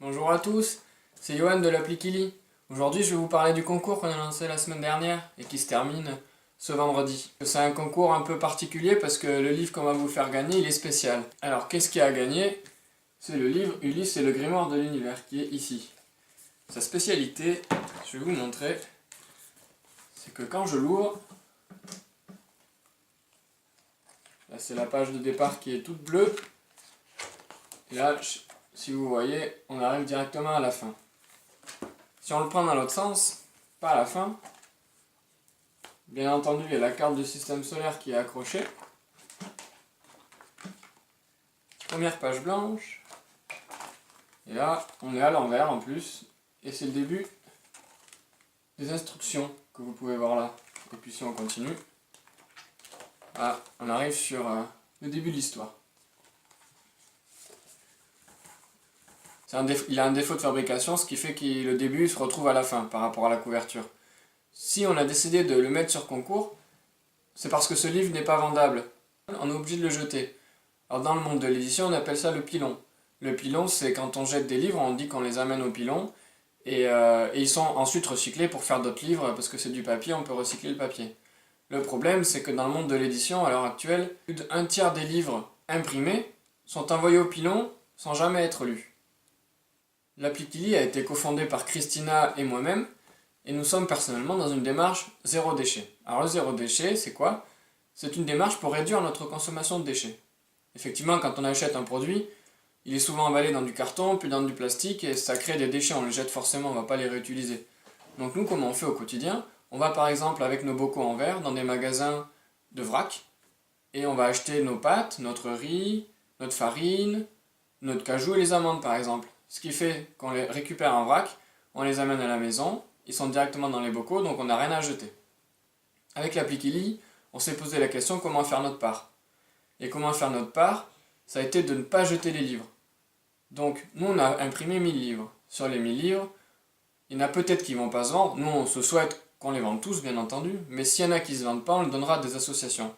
Bonjour à tous, c'est Johan de l'appli Kili. Aujourd'hui, je vais vous parler du concours qu'on a lancé la semaine dernière et qui se termine ce vendredi. C'est un concours un peu particulier parce que le livre qu'on va vous faire gagner, il est spécial. Alors, qu'est-ce qu'il y a à gagner? C'est le livre Ulysse et le grimoire de l'univers qui est ici. Sa spécialité, je vais vous montrer, c'est que quand je l'ouvre, là c'est la page de départ qui est toute bleue, et là, si vous voyez, on arrive directement à la fin. Si on le prend dans l'autre sens, pas à la fin, bien entendu il y a la carte du système solaire qui est accrochée. Première page blanche, et là on est à l'envers en plus, et c'est le début des instructions que vous pouvez voir là. Et puis si on continue, là, on arrive sur le début de l'histoire. Il a un défaut de fabrication, ce qui fait que le début se retrouve à la fin par rapport à la couverture. Si on a décidé de le mettre sur concours, c'est parce que ce livre n'est pas vendable. On est obligé de le jeter. Alors dans le monde de l'édition, on appelle ça le pilon. Le pilon, c'est quand on jette des livres, on dit qu'on les amène au pilon, et ils sont ensuite recyclés pour faire d'autres livres, parce que c'est du papier, on peut recycler le papier. Le problème, c'est que dans le monde de l'édition, à l'heure actuelle, plus d'un tiers des livres imprimés sont envoyés au pilon sans jamais être lus. L'appli Kili a été cofondée par Christina et moi-même, et nous sommes personnellement dans une démarche zéro déchet. Alors le zéro déchet, c'est quoi? C'est une démarche pour réduire notre consommation de déchets. Effectivement, quand on achète un produit, il est souvent emballé dans du carton, puis dans du plastique, et ça crée des déchets, on les jette forcément, on ne va pas les réutiliser. Donc nous, comment on fait au quotidien? On va par exemple avec nos bocaux en verre dans des magasins de vrac, et on va acheter nos pâtes, notre riz, notre farine, notre cajou et les amandes par exemple. Ce qui fait qu'on les récupère en vrac, on les amène à la maison, ils sont directement dans les bocaux, donc on n'a rien à jeter. Avec l'appli Kili, on s'est posé la question comment faire notre part. Et comment faire notre part, ça a été de ne pas jeter les livres. Donc nous on a imprimé 1000 livres. Sur les 1000 livres, il y en a peut-être qui ne vont pas se vendre, nous on se souhaite qu'on les vende tous bien entendu, mais s'il y en a qui ne se vendent pas, on le donnera à des associations.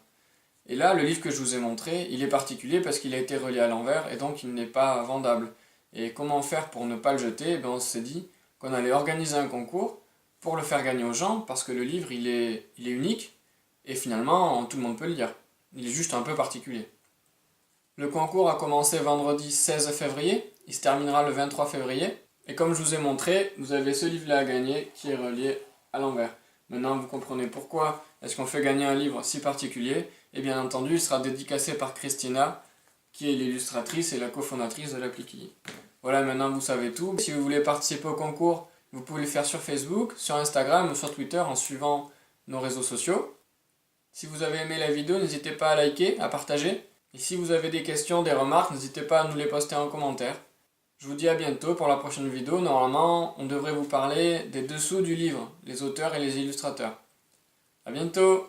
Et là, le livre que je vous ai montré, il est particulier parce qu'il a été relié à l'envers et donc il n'est pas vendable. Et comment faire pour ne pas le jeter? Eh bien, on s'est dit qu'on allait organiser un concours pour le faire gagner aux gens parce que le livre il est unique et finalement tout le monde peut le lire. Il est juste un peu particulier. Le concours a commencé vendredi 16 février, il se terminera le 23 février. Et comme je vous ai montré, vous avez ce livre-là à gagner qui est relié à l'envers. Maintenant vous comprenez pourquoi est-ce qu'on fait gagner un livre si particulier. Et bien entendu, il sera dédicacé par Christina, qui est l'illustratrice et la cofondatrice de l'appli Kili. Voilà, maintenant vous savez tout. Si vous voulez participer au concours, vous pouvez le faire sur Facebook, sur Instagram ou sur Twitter en suivant nos réseaux sociaux. Si vous avez aimé la vidéo, n'hésitez pas à liker, à partager. Et si vous avez des questions, des remarques, n'hésitez pas à nous les poster en commentaire. Je vous dis à bientôt pour la prochaine vidéo. Normalement, on devrait vous parler des dessous du livre, les auteurs et les illustrateurs. A bientôt!